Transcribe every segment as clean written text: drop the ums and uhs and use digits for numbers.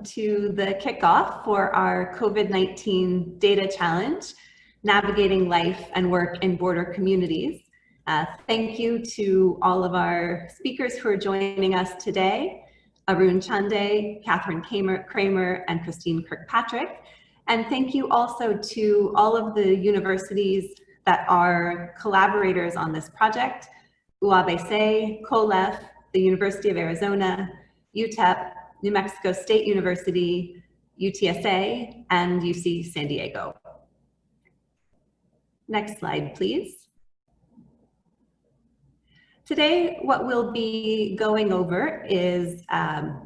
to the kickoff for our COVID-19 data challenge, Navigating Life and Work in Border Communities. Thank you to all of our speakers who are joining us today, Arun Chande, Catherine Kramer, and Christine Kirkpatrick. And thank you also to all of the universities that are collaborators on this project, UABC, COLEF, the University of Arizona, UTEP, New Mexico State University, UTSA, and UC San Diego. Next slide, please. Today, what we'll be going over is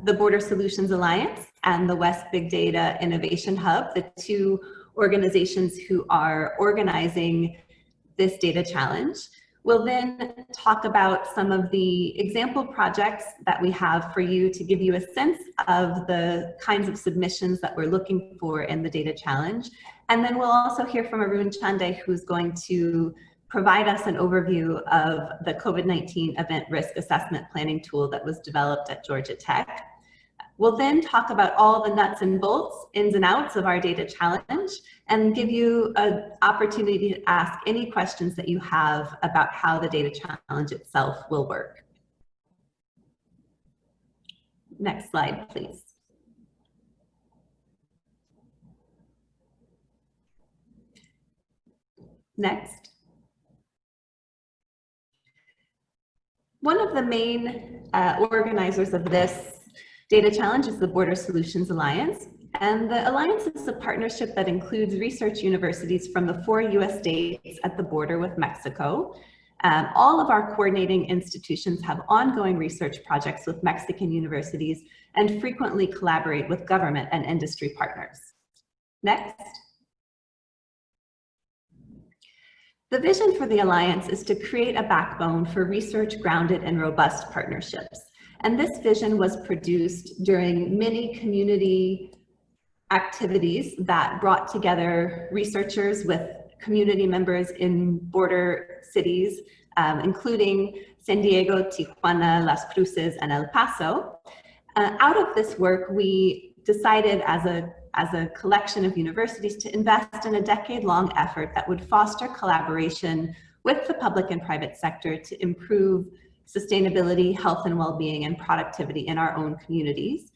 the Border Solutions Alliance and the West Big Data Innovation Hub, the two organizations who are organizing this data challenge. We'll then talk about some of the example projects that we have for you to give you a sense of the kinds of submissions that we're looking for in the data challenge. And then we'll also hear from Arun Chande, who's going to provide us an overview of the COVID-19 event risk assessment planning tool that was developed at Georgia Tech. We'll then talk about all the nuts and bolts, ins and outs of our data challenge, and give you an opportunity to ask any questions that you have about how the data challenge itself will work. Next slide, please. Next. One of the main organizers of this data challenge is the Border Solutions Alliance, and the Alliance is a partnership that includes research universities from the 4 US states at the border with Mexico. All of our coordinating institutions have ongoing research projects with Mexican universities and frequently collaborate with government and industry partners. Next. The vision for the Alliance is to create a backbone for research-grounded and robust partnerships. And this vision was produced during many community activities that brought together researchers with community members in border cities, including San Diego, Tijuana, Las Cruces, and El Paso. Out of this work, we decided as a collection of universities to invest in a decade-long effort that would foster collaboration with the public and private sector to improve sustainability, health and well-being, and productivity in our own communities.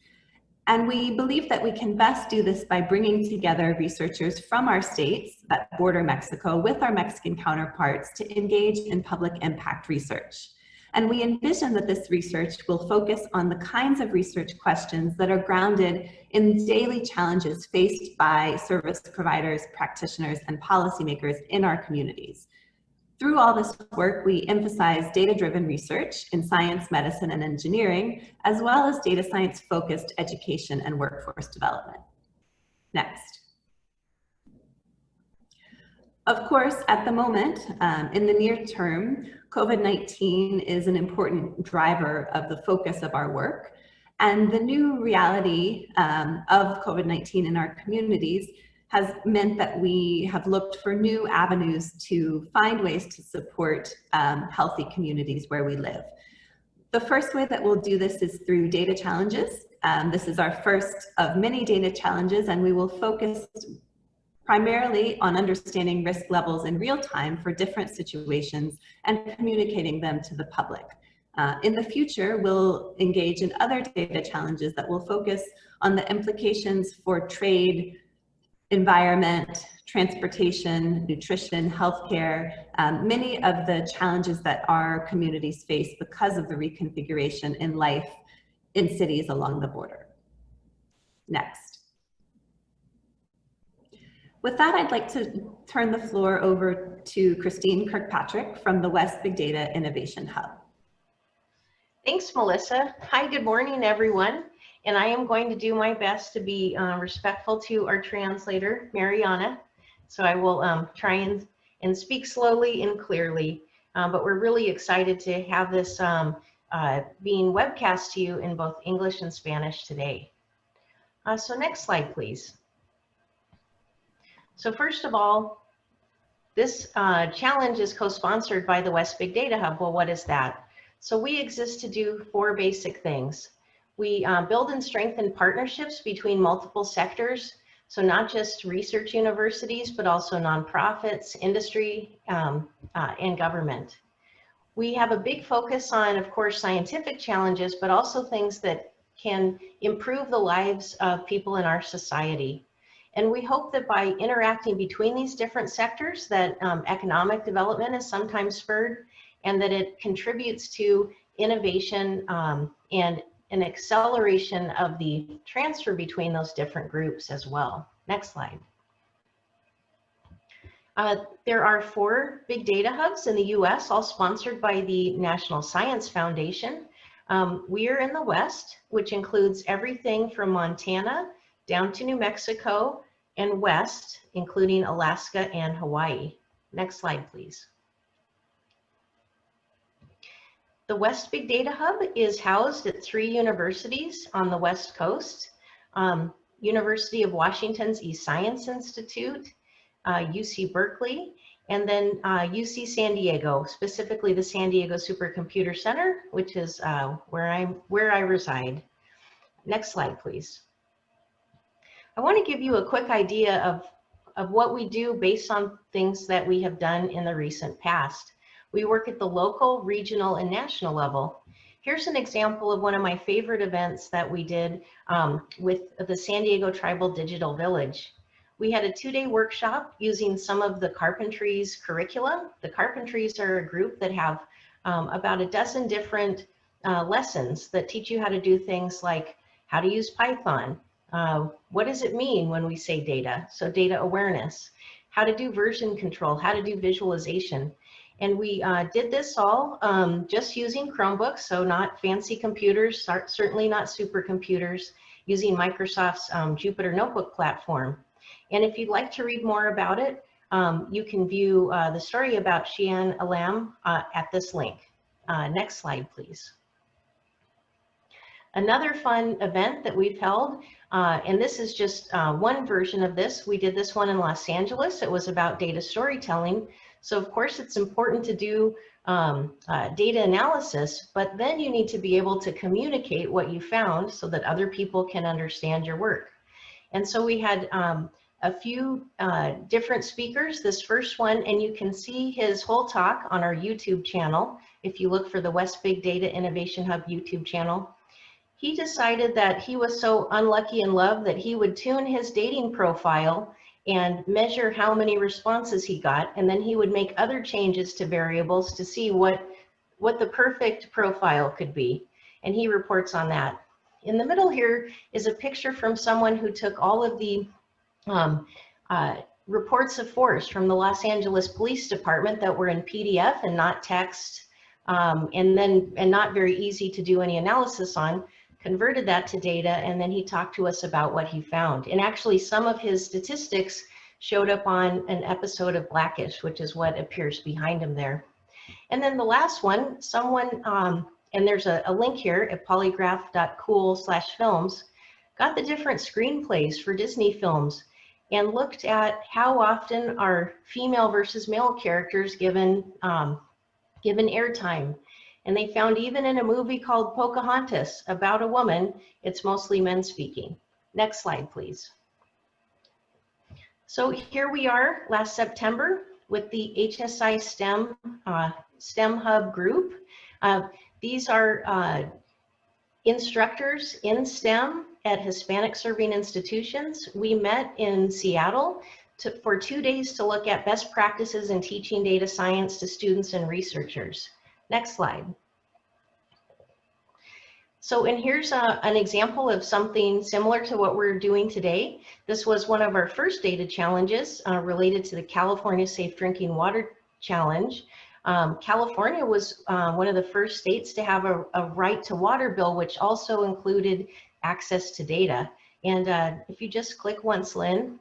And we believe that we can best do this by bringing together researchers from our states that border Mexico with our Mexican counterparts to engage in public impact research. And we envision that this research will focus on the kinds of research questions that are grounded in daily challenges faced by service providers, practitioners, and policymakers in our communities. Through all this work, we emphasize data-driven research in science, medicine, and engineering, as well as data science-focused education and workforce development. Next. Of course, at the moment, in the near term, COVID-19 is an important driver of the focus of our work. And the new reality of COVID-19 in our communities has meant that we have looked for new avenues to find ways to support healthy communities where we live. The first way that we'll do this is through data challenges. This is our first of many data challenges, and we will focus primarily on understanding risk levels in real time for different situations and communicating them to the public. In the future, we'll engage in other data challenges that will focus on the implications for trade, environment, transportation, nutrition, healthcare, many of the challenges that our communities face because of the reconfiguration in life in cities along the border. Next. With that, I'd like to turn the floor over to Christine Kirkpatrick from the West Big Data Innovation Hub. Thanks, Melissa. Hi, good morning, everyone. And I am going to do my best to be respectful to our translator, Mariana. So I will try and speak slowly and clearly, but we're really excited to have this being webcast to you in both English and Spanish today. So next slide, please. So first of all, this challenge is co-sponsored by the West Big Data Hub. Well, what is that? So we exist to do 4 basic things. We build and strengthen partnerships between multiple sectors, so not just research universities, but also nonprofits, industry, and government. We have a big focus on, of course, scientific challenges, but also things that can improve the lives of people in our society. And we hope that by interacting between these different sectors, that economic development is sometimes spurred, and that it contributes to innovation and an acceleration of the transfer between those different groups as well. Next slide. There are 4 big data hubs in the US, all sponsored by the National Science Foundation. We are in the West, which includes everything from Montana down to New Mexico and west, including Alaska and Hawaii. Next slide, please. The West Big Data Hub is housed at 3 universities on the West Coast. University of Washington's E-Science Institute, UC Berkeley, and then UC San Diego, specifically the San Diego Supercomputer Center, which is where I reside. Next slide, please. I want to give you a quick idea of what we do based on things that we have done in the recent past. We work at the local, regional, and national level. Here's an example of one of my favorite events that we did with the San Diego Tribal Digital Village. We had a 2-day workshop using some of the Carpentries curriculum. The Carpentries are a group that have about a dozen different lessons that teach you how to do things like how to use Python. What does it mean when we say data? So data awareness, how to do version control, how to do visualization. And we did this all just using Chromebooks, so not fancy computers, certainly not supercomputers, using Microsoft's Jupyter Notebook platform. And if you'd like to read more about it, you can view the story about Xian Alam at this link. Next slide, please. Another fun event that we've held, and this is just one version of this. We did this one in Los Angeles. It was about data storytelling. So of course it's important to do data analysis, but then you need to be able to communicate what you found so that other people can understand your work. And so we had a few different speakers. This first one, and you can see his whole talk on our YouTube channel. If you look for the West Big Data Innovation Hub YouTube channel, he decided that he was so unlucky in love that he would tune his dating profile and measure how many responses he got, and then he would make other changes to variables to see what the perfect profile could be, and he reports on that. In the middle here is a picture from someone who took all of the reports of force from the Los Angeles Police Department that were in PDF and not text, and not very easy to do any analysis on, converted that to data, and then he talked to us about what he found. And actually some of his statistics showed up on an episode of Blackish, which is what appears behind him there. And then the last one, someone, and there's a link here at polygraph.cool/films, got the different screenplays for Disney films and looked at how often are female versus male characters given airtime. And they found even in a movie called Pocahontas about a woman, it's mostly men speaking. Next slide, please. So here we are last September with the HSI STEM Hub group. These are instructors in STEM at Hispanic serving institutions. We met in Seattle for 2 days to look at best practices in teaching data science to students and researchers. Next slide. So, and here's an example of something similar to what we're doing today. This was one of our first data challenges related to the California Safe Drinking Water Challenge. California was one of the first states to have a right to water bill, which also included access to data. And if you just click once, Lynn,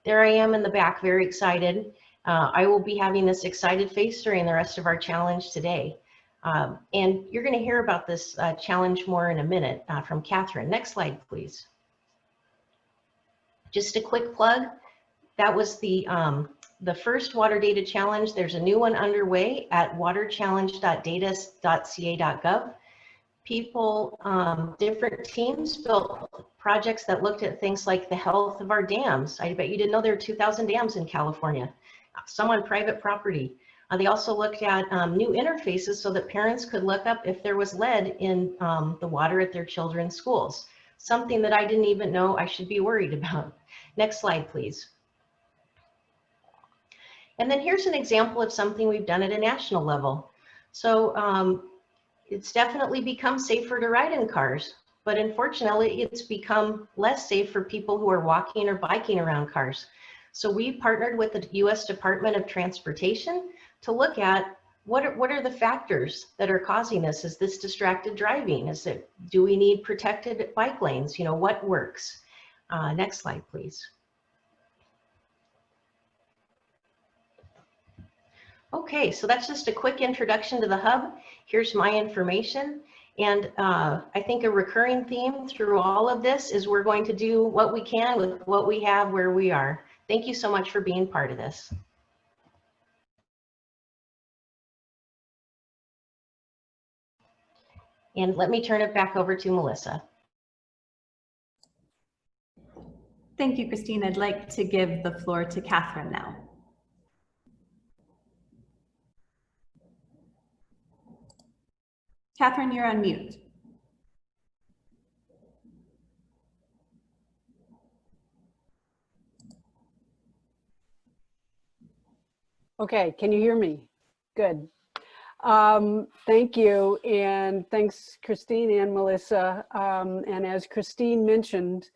there I am in the back, very excited. I will be having this excited face during the rest of our challenge today. And you're going to hear about this challenge more in a minute from Catherine. Next slide, please. Just a quick plug. That was the first water data challenge. There's a new one underway at waterchallenge.data.ca.gov. people, different teams built projects that looked at things like the health of our dams. I bet you didn't know there are 2,000 dams in California, some on private property. They also looked at new interfaces so that parents could look up if there was lead in the water at their children's schools, something that I didn't even know I should be worried about. Next slide, please. And then here's an example of something we've done at a national level. So it's definitely become safer to ride in cars, but unfortunately it's become less safe for people who are walking or biking around cars. So we partnered with the US Department of Transportation to look at what are the factors that are causing this. Is this distracted driving? Do we need protected bike lanes? You know, what works? Next slide, please. Okay, so that's just a quick introduction to the hub. Here's my information. And I think a recurring theme through all of this is we're going to do what we can with what we have where we are. Thank you so much for being part of this. And let me turn it back over to Melissa. Thank you, Christine. I'd like to give the floor to Catherine now. Catherine, you're on mute. Okay, can you hear me? Good. Thank you, and thanks Christine and Melissa. And as Christine mentioned,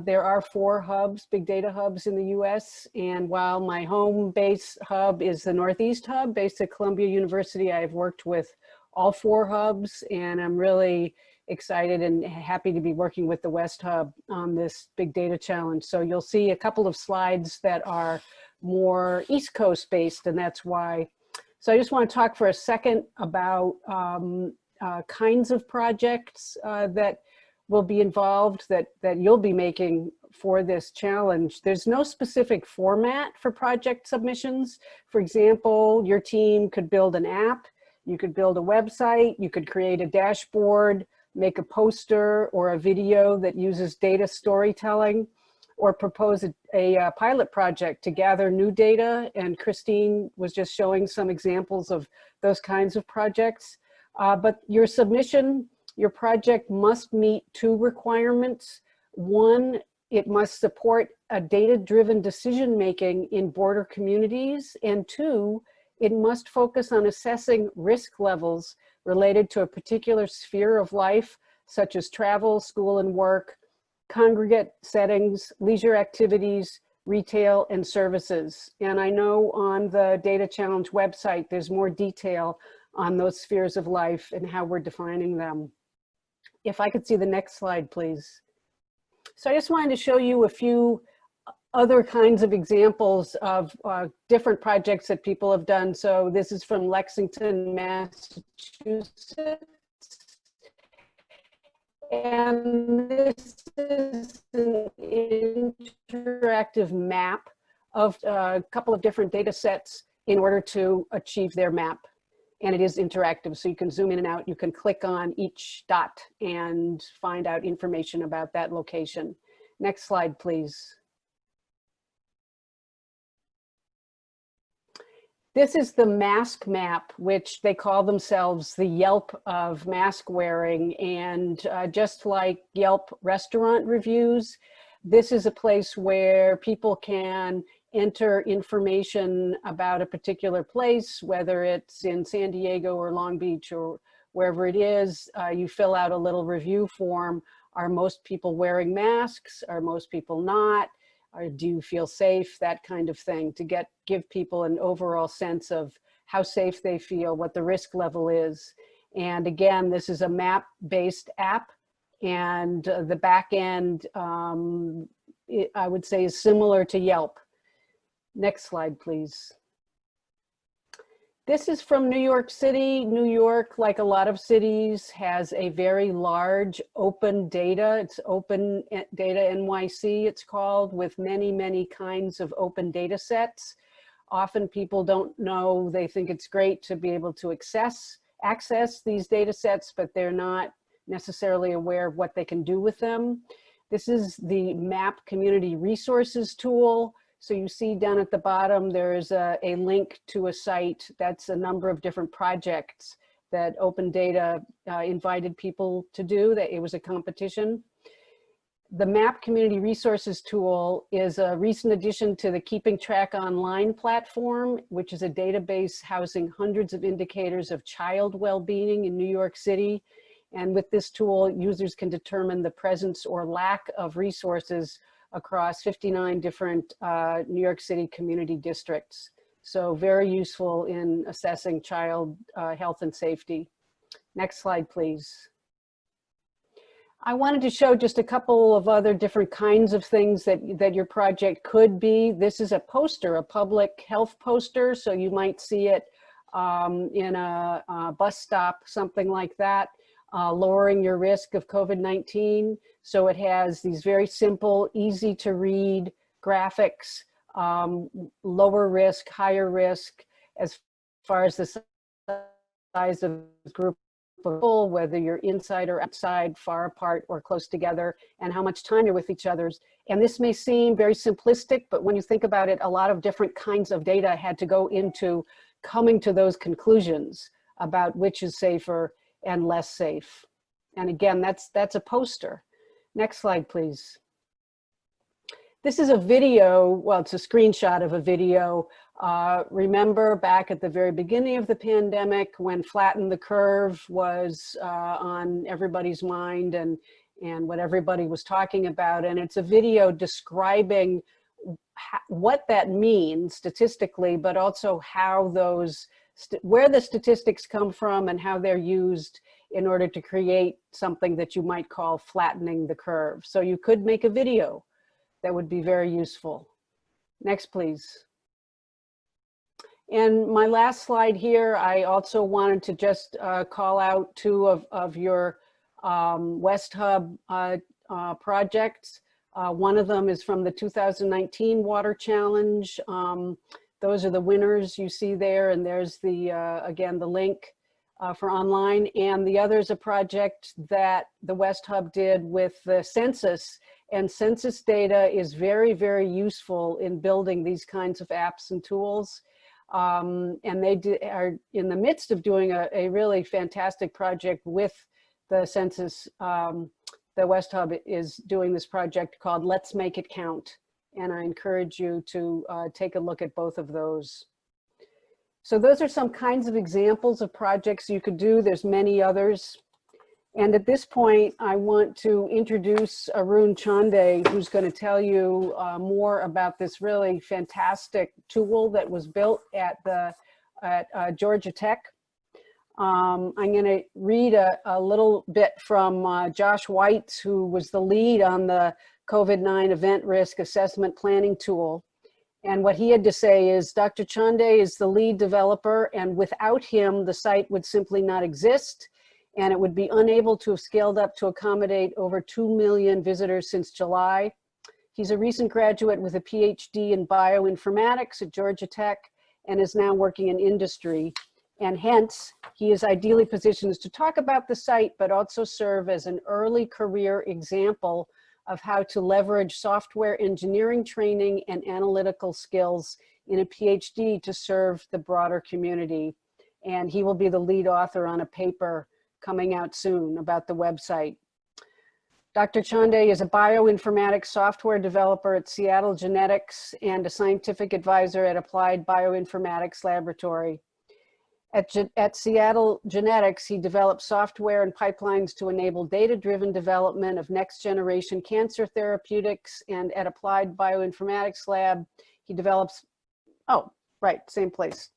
there are 4 hubs, big data hubs in the US, and while my home base hub is the Northeast hub based at Columbia University, I've worked with all 4 hubs, and I'm really excited and happy to be working with the West Hub on this big data challenge. So you'll see a couple of slides that are more East Coast based, and that's why. So I just want to talk for a second about kinds of projects that will be involved, that you'll be making for this challenge. There's no specific format for project submissions. For example, your team could build an app, you could build a website, you could create a dashboard, make a poster or a video that uses data storytelling, or propose a pilot project to gather new data. And Christine was just showing some examples of those kinds of projects. But your submission, your project must meet 2 requirements. 1, it must support a data-driven decision-making in border communities. And 2, it must focus on assessing risk levels related to a particular sphere of life, such as travel, school and work, congregate settings, leisure activities, retail, and services. And I know on the Data Challenge website, there's more detail on those spheres of life and how we're defining them. If I could see the next slide, please. So I just wanted to show you a few other kinds of examples of different projects that people have done. So this is from Lexington, Massachusetts. And this is an interactive map of a couple of different data sets in order to achieve their map. And it is interactive, so you can zoom in and out. You can click on each dot and find out information about that location. Next slide, please. This is the mask map, which they call themselves the Yelp of mask wearing. And just like Yelp restaurant reviews, this is a place where people can enter information about a particular place, whether it's in San Diego or Long Beach or wherever it is. You fill out a little review form. Are most people wearing masks? Are most people not? Or do you feel safe? That kind of thing, to give people an overall sense of how safe they feel, what the risk level is. And again, this is a map-based app, and the back end, I would say, is similar to Yelp. Next slide, please. This is from New York City. New York, like a lot of cities, has a very large open data. It's Open Data NYC, it's called, with many, many kinds of open data sets. Often people don't know, they think it's great to be able to access access these data sets, but they're not necessarily aware of what they can do with them. This is the MAP Community Resources tool. So you see down at the bottom, there's a link to a site. That's a number of different projects that Open Data invited people to do. That it was a competition. The MAP Community Resources tool is a recent addition to the Keeping Track Online platform, which is a database housing hundreds of indicators of child well-being in New York City. And with this tool, users can determine the presence or lack of resources across 59 different New York City community districts. So very useful in assessing child health and safety. Next slide, please. I wanted to show just a couple of other different kinds of things that your project could be. This is a poster, a public health poster. So you might see it in a bus stop, something like that. Lowering your risk of COVID-19. So it has these very simple, easy to read graphics, lower risk, higher risk, as far as the size of the group of people, whether you're inside or outside, far apart or close together, and how much time you're with each other's. And this may seem very simplistic, but when you think about it, a lot of different kinds of data had to go into coming to those conclusions about which is safer and less safe. And again, that's a poster. Next slide, please. This is a video, well, it's a screenshot of a video. Remember back at the very beginning of the pandemic when Flatten the Curve was on everybody's mind and what everybody was talking about. And it's a video describing what that means statistically, but also how those where the statistics come from and how they're used in order to create something that you might call flattening the curve. So you could make a video that would be very useful. Next, please. And my last slide here, I also wanted to just call out two of your West Hub projects. One of them is from the 2019 Water Challenge. Those are the winners you see there, and there's the, again, the link for online. And the other is a project that the West Hub did with the census, and census data is very, very useful in building these kinds of apps and tools. And they are in the midst of doing a really fantastic project with the census. The West Hub is doing this project called Let's Make It Count. And I encourage you to take a look at both of those. So those are some kinds of examples of projects you could do. There's many others. And at this point, I want to introduce Arun Chande, who's going to tell you more about this really fantastic tool that was built at Georgia Tech. I'm going to read a little bit from Josh White, who was the lead on the COVID-19 event risk assessment planning tool. And what he had to say is, Dr. Chande is the lead developer, and without him, the site would simply not exist, and it would be unable to have scaled up to accommodate over 2 million visitors since July. He's a recent graduate with a PhD in bioinformatics at Georgia Tech and is now working in industry. And hence, he is ideally positioned to talk about the site, but also serve as an early career example of how to leverage software engineering training and analytical skills in a PhD to serve the broader community. And he will be the lead author on a paper coming out soon about the website. Dr. Chande is a bioinformatics software developer at Seattle Genetics and a scientific advisor at Applied Bioinformatics Laboratory. At Seattle Genetics, he develops software and pipelines to enable data-driven development of next-generation cancer therapeutics. And at Applied Bioinformatics Lab, he develops, oh, right, same place.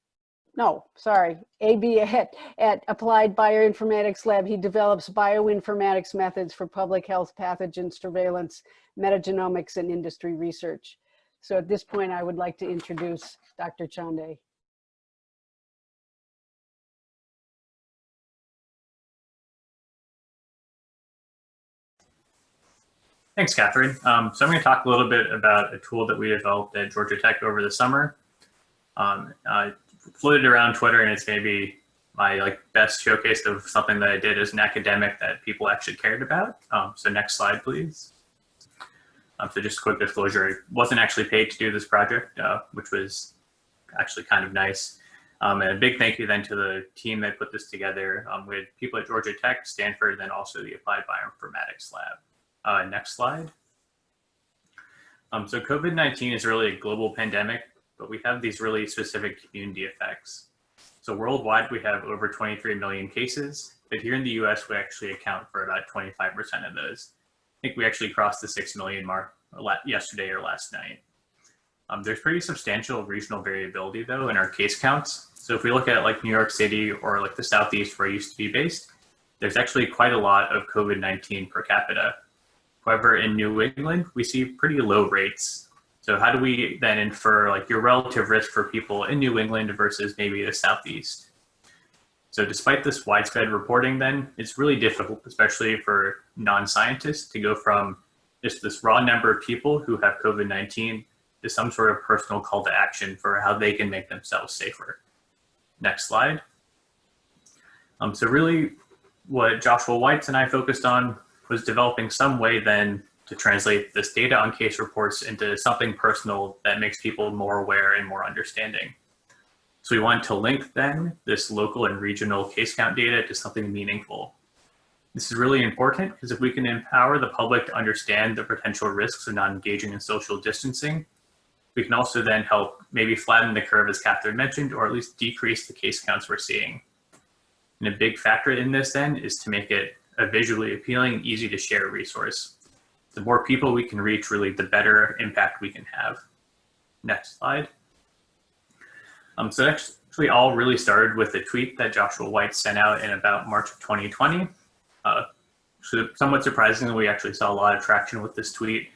No, sorry, at Applied Bioinformatics Lab, he develops bioinformatics methods for public health pathogen surveillance, metagenomics, and industry research. So at this point, I would like to introduce Dr. Chande. Thanks, Catherine. So I'm going to talk a little bit about a tool that we developed at Georgia Tech over the summer. I floated around Twitter, and it's maybe my best showcase of something that I did as an academic that people actually cared about. So next slide, please. So just a quick disclosure, I wasn't actually paid to do this project, which was actually kind of nice. And a big thank you then to the team that put this together with people at Georgia Tech, Stanford, and then also the Applied Bioinformatics Lab. Next slide. So COVID-19 is really a global pandemic, but we have these really specific community effects. So worldwide, we have over 23 million cases, but here in the US, we actually account for about 25% of those. I think we actually crossed the 6 million mark yesterday or last night. There's pretty substantial regional variability though in our case counts. So if we look at like New York City or like the Southeast where I used to be based, there's actually quite a lot of COVID-19 per capita. However, in New England, we see pretty low rates. So how do we then infer like your relative risk for people in New England versus maybe the Southeast? So despite this widespread reporting then, it's really difficult, especially for non-scientists, to go from just this raw number of people who have COVID-19 to some sort of personal call to action for how they can make themselves safer. Next slide. So really what Joshua Weitz and I focused on was developing some way then to translate this data on case reports into something personal that makes people more aware and more understanding. So we wanted to link then this local and regional case count data to something meaningful. This is really important because if we can empower the public to understand the potential risks of not engaging in social distancing, we can also then help maybe flatten the curve as Catherine mentioned, or at least decrease the case counts we're seeing. And a big factor in this then is to make it a visually appealing, easy to share resource. The more people we can reach, really, the better impact we can have. Next slide. So actually all really started with a tweet that Joshua Weitz sent out in about March of 2020. So somewhat surprisingly, we actually saw a lot of traction with this tweet.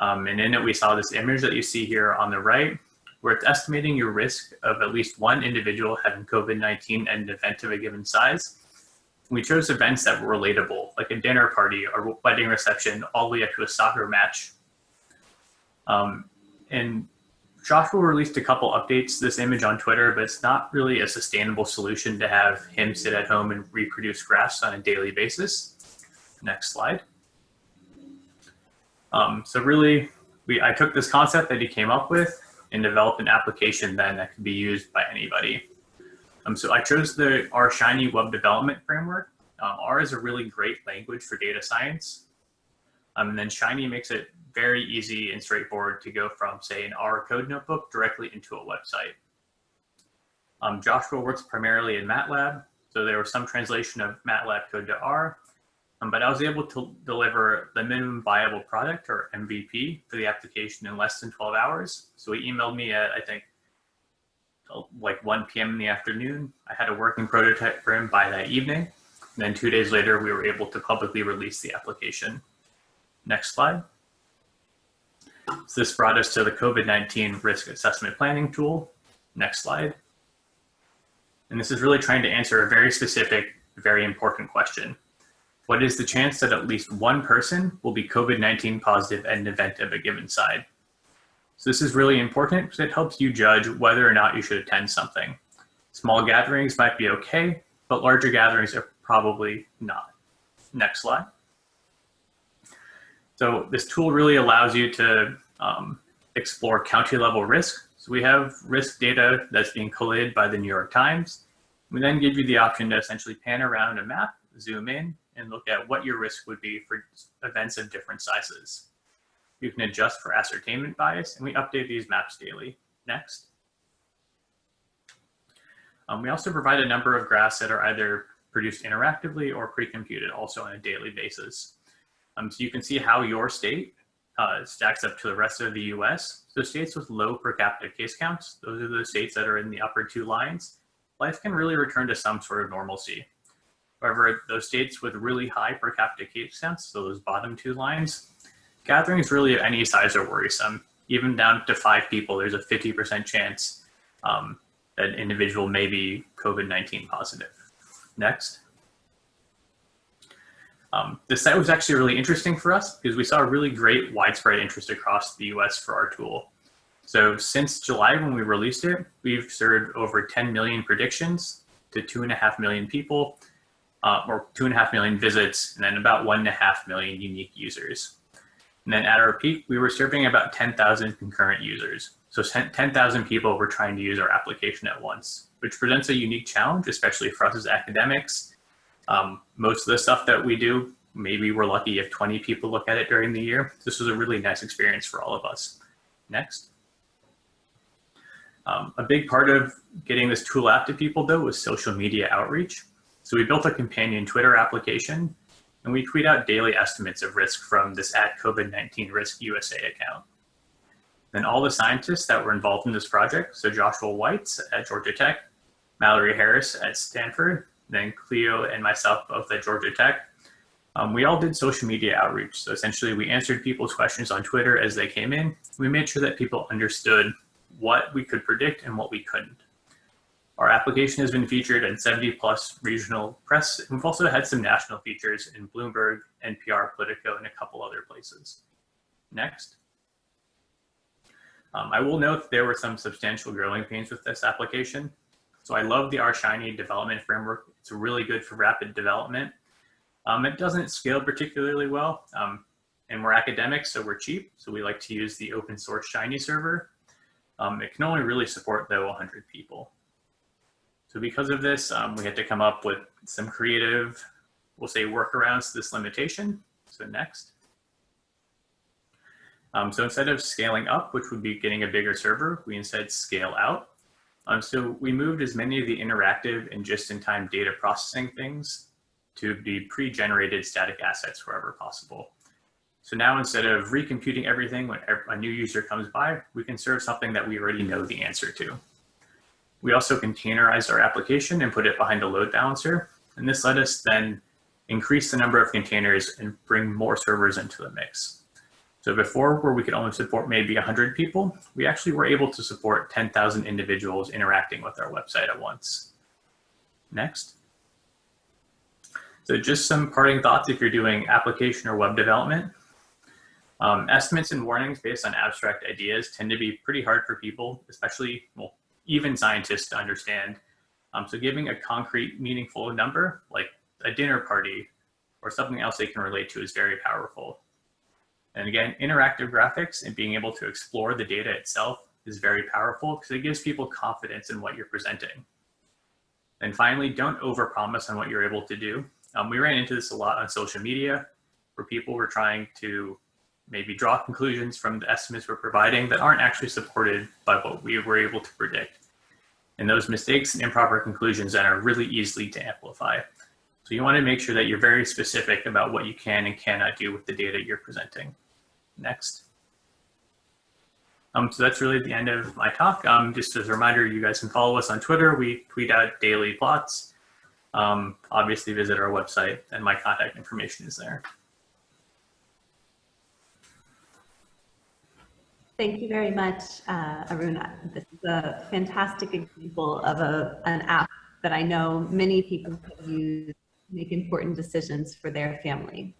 And in it, we saw this image that you see here on the right, where it's estimating your risk of at least one individual having COVID-19 at an event of a given size. We chose events that were relatable, like a dinner party or wedding reception, all the way up to a soccer match. And Joshua released a couple updates to this image on Twitter, but it's not really a sustainable solution to have him sit at home and reproduce graphs on a daily basis. Next slide. So really, I took this concept that he came up with and developed an application then that could be used by anybody. So I chose the R Shiny web development framework. R is a really great language for data science. And then Shiny makes it very easy and straightforward to go from, say, an R code notebook directly into a website. Joshua works primarily in MATLAB, so there was some translation of MATLAB code to R, but I was able to deliver the minimum viable product, or MVP, for the application in less than 12 hours. So he emailed me at, I think, like 1 p.m. in the afternoon. I had a working prototype for him by that evening. And then 2 days later, we were able to publicly release the application. Next slide. So this brought us to the COVID-19 risk assessment planning tool. Next slide. And this is really trying to answer a very specific, very important question. What is the chance that at least one person will be COVID-19 positive at an event of a given size? So this is really important because it helps you judge whether or not you should attend something. Small gatherings might be okay, but larger gatherings are probably not. Next slide. So this tool really allows you to explore county level risk. So we have risk data that's being collated by the New York Times. We then give you the option to essentially pan around a map, zoom in, and look at what your risk would be for events of different sizes. You can adjust for ascertainment bias, and we update these maps daily. Next. We also provide a number of graphs that are either produced interactively or pre-computed, also on a daily basis. So you can see how your state stacks up to the rest of the US. So states with low per capita case counts, those are the states that are in the upper two lines, life can really return to some sort of normalcy. However, those states with really high per capita case counts, so those bottom two lines, gatherings really of any size are worrisome. Even down to 5 people, there's a 50% chance that an individual may be COVID-19 positive. Next. This site was actually really interesting for us because we saw a really great widespread interest across the US for our tool. So since July when we released it, we've served over 10 million predictions. to 2.5 million people, or 2.5 million visits, and then about 1.5 million unique users. And then at our peak, we were serving about 10,000 concurrent users. So 10,000 people were trying to use our application at once, which presents a unique challenge, especially for us as academics. Most of the stuff that we do, maybe we're lucky if 20 people look at it during the year. This was a really nice experience for all of us. Next. A big part of getting this tool out to people, though, was social media outreach. So we built a companion Twitter application, and we tweet out daily estimates of risk from this @COVID-19 Risk USA account. Then all the scientists that were involved in this project, so Joshua Weitz at Georgia Tech, Mallory Harris at Stanford, then Cleo and myself both at Georgia Tech, we all did social media outreach. So essentially we answered people's questions on Twitter as they came in. We made sure that people understood what we could predict and what we couldn't. Our application has been featured in 70+ regional press, and we've also had some national features in Bloomberg, NPR, Politico, and a couple other places. Next. I will note that there were some substantial growing pains with this application. So I love the R-Shiny development framework. It's really good for rapid development. It doesn't scale particularly well, and we're academics, so we're cheap. So we like to use the open source Shiny server. It can only really support, though, 100 people. So because of this, we had to come up with some creative, we'll say, workarounds to this limitation. So next. So instead of scaling up, which would be getting a bigger server, we instead scale out. So we moved as many of the interactive and just-in-time data processing things to be pre-generated static assets wherever possible. So now instead of recomputing everything when a new user comes by, we can serve something that we already know the answer to. We also containerized our application and put it behind a load balancer. And this let us then increase the number of containers and bring more servers into the mix. So before, where we could only support maybe 100 people, we actually were able to support 10,000 individuals interacting with our website at once. Next. So just some parting thoughts if you're doing application or web development. Estimates and warnings based on abstract ideas tend to be pretty hard for people, especially, well, even scientists to understand. So giving a concrete, meaningful number, like a dinner party or something else they can relate to, is very powerful. And again, interactive graphics and being able to explore the data itself is very powerful because it gives people confidence in what you're presenting. And finally, don't overpromise on what you're able to do. We ran into this a lot on social media, where people were trying to maybe draw conclusions from the estimates we're providing that aren't actually supported by what we were able to predict. And those mistakes and improper conclusions then are really easy to amplify. So you want to make sure that you're very specific about what you can and cannot do with the data you're presenting. Next. So that's really the end of my talk. Just as a reminder, you guys can follow us on Twitter. We tweet out daily plots. Obviously visit our website, and my contact information is there. Thank you very much, Arun. This is a fantastic example of an app that I know many people could use to make important decisions for their family.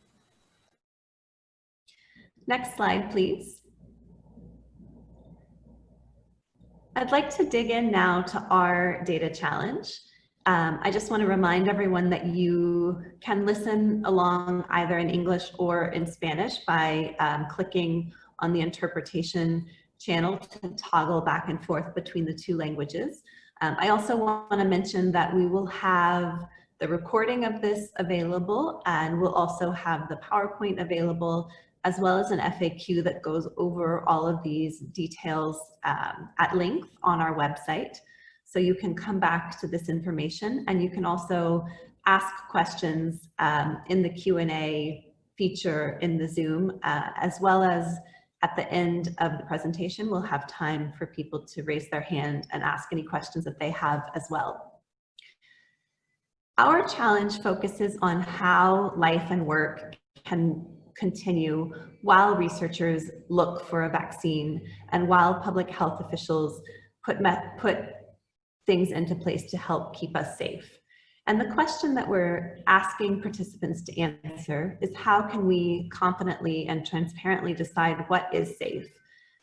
Next slide, please. I'd like to dig in now to our data challenge. I just want to remind everyone that you can listen along either in English or in Spanish by clicking on the interpretation channel to toggle back and forth between the two languages. I also want to mention that we will have the recording of this available, and we'll also have the PowerPoint available, as well as an FAQ that goes over all of these details at length on our website. So you can come back to this information, and you can also ask questions in the Q&A feature in the Zoom, as well as at the end of the presentation, we'll have time for people to raise their hand and ask any questions that they have as well. Our challenge focuses on how life and work can continue while researchers look for a vaccine and while public health officials put things into place to help keep us safe. And the question that we're asking participants to answer is, how can we confidently and transparently decide what is safe?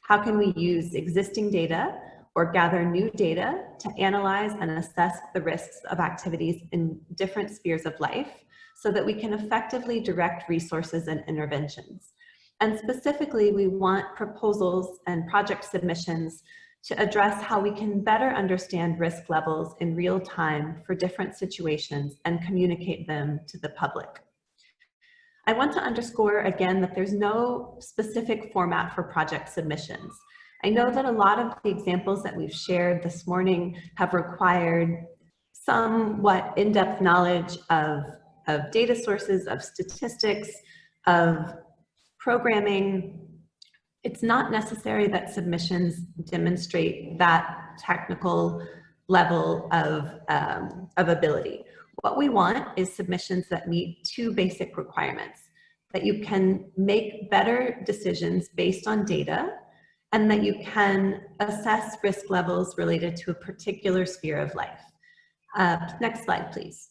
How can we use existing data or gather new data to analyze and assess the risks of activities in different spheres of life so that we can effectively direct resources and interventions. And specifically, we want proposals and project submissions to address how we can better understand risk levels in real time for different situations and communicate them to the public. I want to underscore again that there's no specific format for project submissions. I know that a lot of the examples that we've shared this morning have required somewhat in-depth knowledge of data sources, of statistics, of programming. It's not necessary that submissions demonstrate that technical level of ability. What we want is submissions that meet two basic requirements: that you can make better decisions based on data, and that you can assess risk levels related to a particular sphere of life. Next slide, please.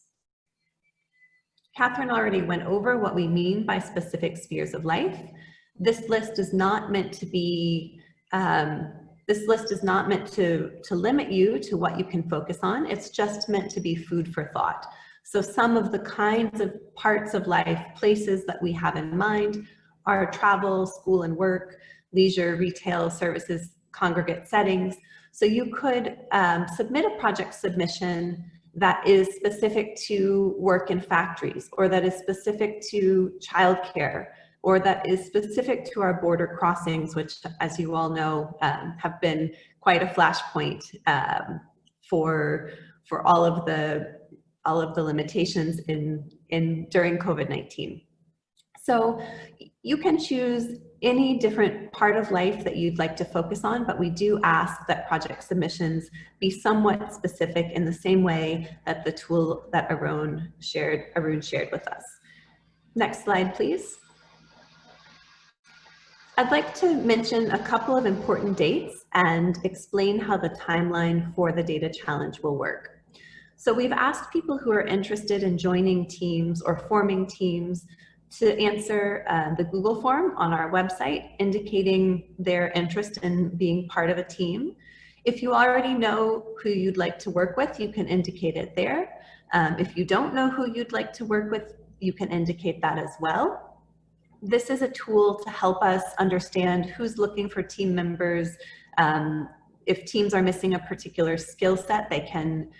Catherine already went over what we mean by specific spheres of life. This list is not meant to be, this list is not meant to limit you to what you can focus on. It's just meant to be food for thought. So some of the kinds of parts of life, places that we have in mind are travel, school and work, leisure, retail, services, congregate settings. So you could submit a project submission that is specific to work in factories, or that is specific to childcare, or that is specific to our border crossings, which, as you all know, have been quite a flashpoint for all of the limitations during COVID-19. So you can choose any different part of life that you'd like to focus on, but we do ask that project submissions be somewhat specific in the same way that the tool that Arun shared with us. Next slide, please. I'd like to mention a couple of important dates and explain how the timeline for the data challenge will work. So we've asked people who are interested in joining teams or forming teams to answer the Google form on our website, indicating their interest in being part of a team. If you already know who you'd like to work with, you can indicate it there. If you don't know who you'd like to work with, you can indicate that as well. This is a tool to help us understand who's looking for team members. If teams are missing a particular skill set, they can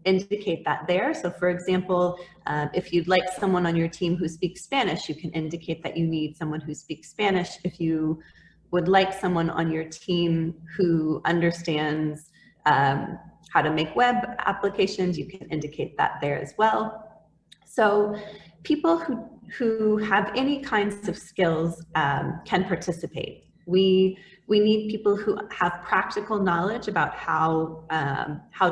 indicate that there. So for example, if you'd like someone on your team who speaks Spanish, you can indicate that you need someone who speaks Spanish. If you would like someone on your team who understands how to make web applications, you can indicate that there as well. So people who have any kinds of skills can participate. We need people who have practical knowledge about how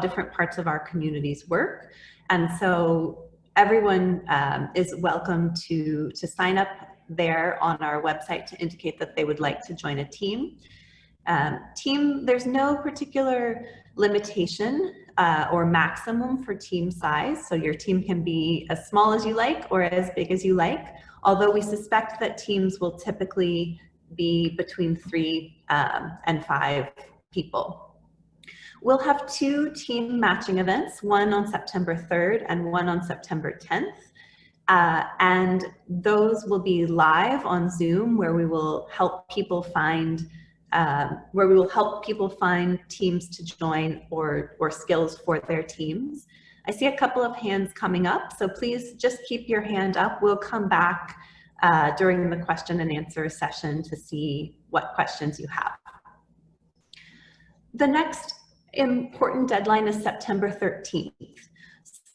different parts of our communities work. And so everyone is welcome to sign up there on our website to indicate that they would like to join a team. There's no particular limitation or maximum for team size. So your team can be as small as you like or as big as you like, although we suspect that teams will typically be between 3 and 5 people. We'll have 2 team matching events, one on September 3rd and one on September 10th. And those will be live on Zoom, where we will help people find teams to join or skills for their teams. I see a couple of hands coming up, so please just keep your hand up. We'll come back during the question and answer session to see what questions you have. The next important deadline is September 13th.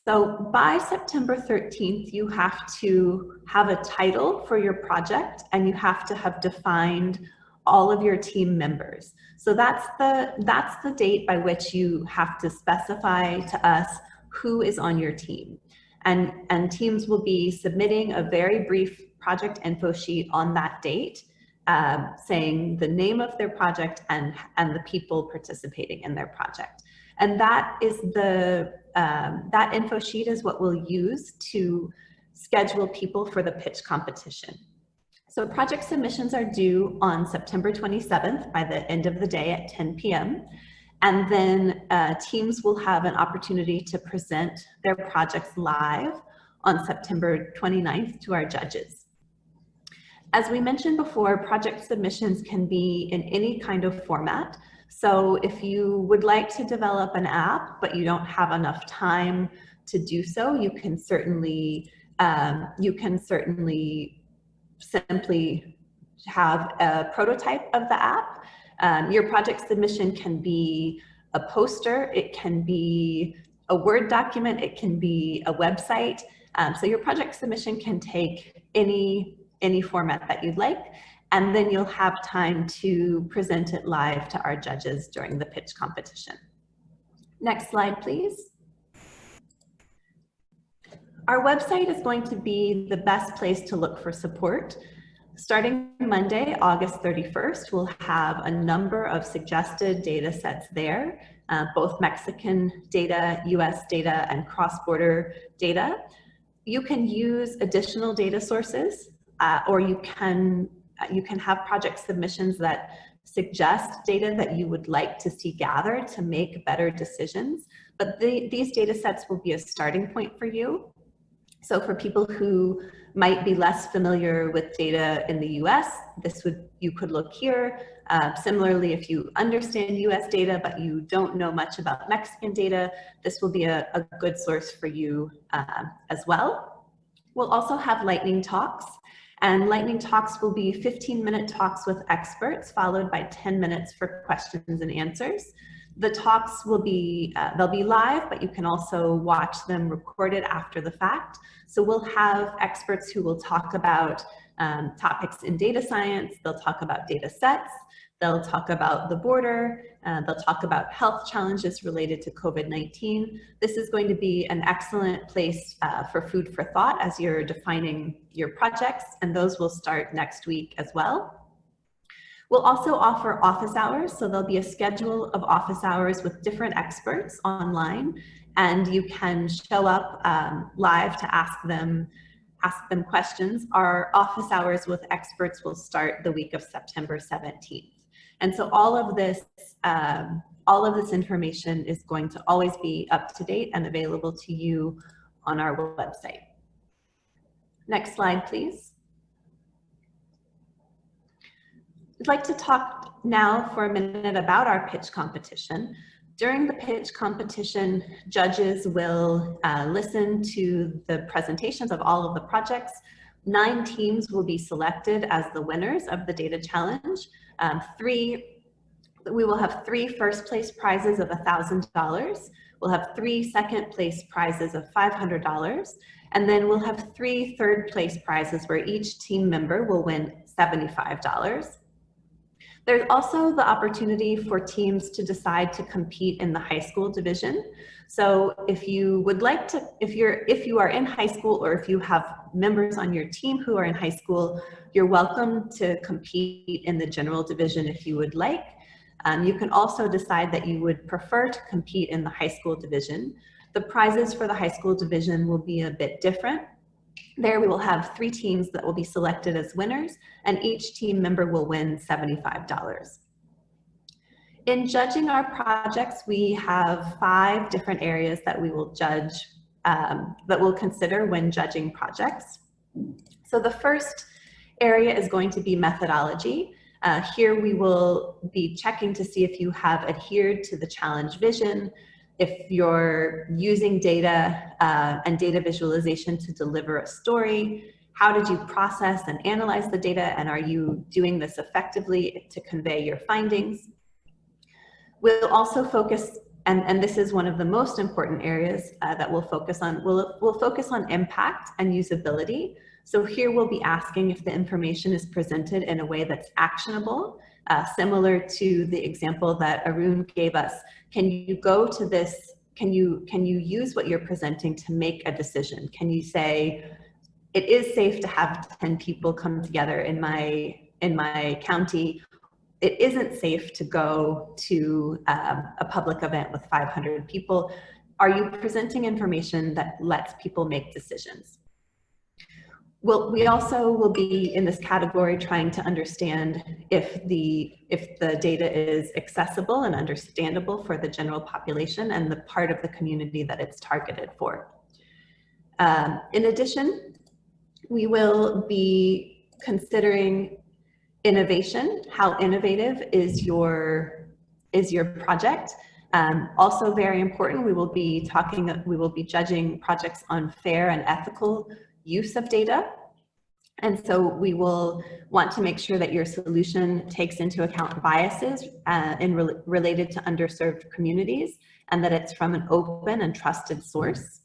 So by September 13th, you have to have a title for your project and you have to have defined all of your team members. So that's the date by which you have to specify to us who is on your team. And teams will be submitting a very brief project info sheet on that date, saying the name of their project and the people participating in their project. And that is that info sheet is what we'll use to schedule people for the pitch competition. So project submissions are due on September 27th by the end of the day at 10 p.m. And then teams will have an opportunity to present their projects live on September 29th to our judges. As we mentioned before, project submissions can be in any kind of format. So if you would like to develop an app, but you don't have enough time to do so, you can certainly simply have a prototype of the app. Your project submission can be a poster, it can be a Word document, it can be a website. So your project submission can take any format that you'd like, and then you'll have time to present it live to our judges during the pitch competition. Next slide, please. Our website is going to be the best place to look for support. Starting Monday, August 31st, we'll have a number of suggested data sets there, both Mexican data, US data, and cross-border data. You can use additional data sources, or you can have project submissions that suggest data that you would like to see gathered to make better decisions. But these data sets will be a starting point for you. So for people who might be less familiar with data in the US, you could look here. Similarly, if you understand US data, but you don't know much about Mexican data, this will be a good source for you as well. We'll also have lightning talks, and lightning talks will be 15-minute talks with experts, followed by 10 minutes for questions and answers. The talks will be, they'll be live, but you can also watch them recorded after the fact. So we'll have experts who will talk about topics in data science, they'll talk about data sets, they'll talk about the border, they'll talk about health challenges related to COVID-19. This is going to be an excellent place for food for thought as you're defining your projects, and those will start next week as well. We'll also offer office hours, so there'll be a schedule of office hours with different experts online, and you can show up live to ask them questions. Our office hours with experts will start the week of September 17th. And so all of this information is going to always be up to date and available to you on our website. Next slide, please. I'd like to talk now for a minute about our pitch competition. During the pitch competition, judges will listen to the presentations of all of the projects. 9 teams will be selected as the winners of the data challenge. We will have 3 first place prizes of $1,000. We'll have 3 second place prizes of $500. And then we'll have 3 third place prizes where each team member will win $75. There's also the opportunity for teams to decide to compete in the high school division. So if you would like to, if you are in high school, or if you have members on your team who are in high school, you're welcome to compete in the general division if you would like. You can also decide that you would prefer to compete in the high school division. The prizes for the high school division will be a bit different. There we will have 3 teams that will be selected as winners, and each team member will win $75. In judging our projects, we have 5 different areas that we will judge, that we'll consider when judging projects. So the first area is going to be methodology. Here we will be checking to see if you have adhered to the challenge vision, if you're using data and data visualization to deliver a story. How did you process and analyze the data, and are you doing this effectively to convey your findings? We'll also focus, and this is one of the most important areas that we'll focus on, we'll focus on impact and usability. So here we'll be asking if the information is presented in a way that's actionable, similar to the example that Arun gave us. Can you go to this, can you use what you're presenting to make a decision? Can you say, it is safe to have 10 people come together in my county. It isn't safe to go to a public event with 500 people. Are you presenting information that lets people make decisions? we also will be in this category trying to understand if the data is accessible and understandable for the general population and the part of the community that it's targeted for. In addition, we will be considering innovation. How innovative is your project? Also very important, we will be judging projects on fair and ethical use of data. And so we will want to make sure that your solution takes into account biases related to underserved communities, and that it's from an open and trusted source.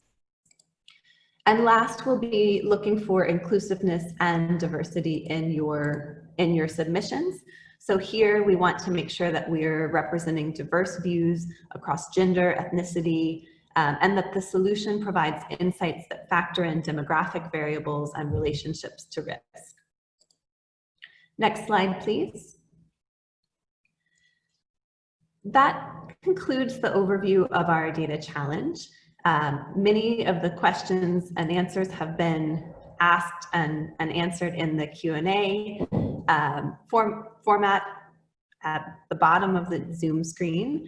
And last, we'll be looking for inclusiveness and diversity in your submissions. So here we want to make sure that we're representing diverse views across gender, ethnicity, and that the solution provides insights that factor in demographic variables and relationships to risk. Next slide, please. That concludes the overview of our data challenge. Many of the questions and answers have been asked and answered in the Q&A format at the bottom of the Zoom screen.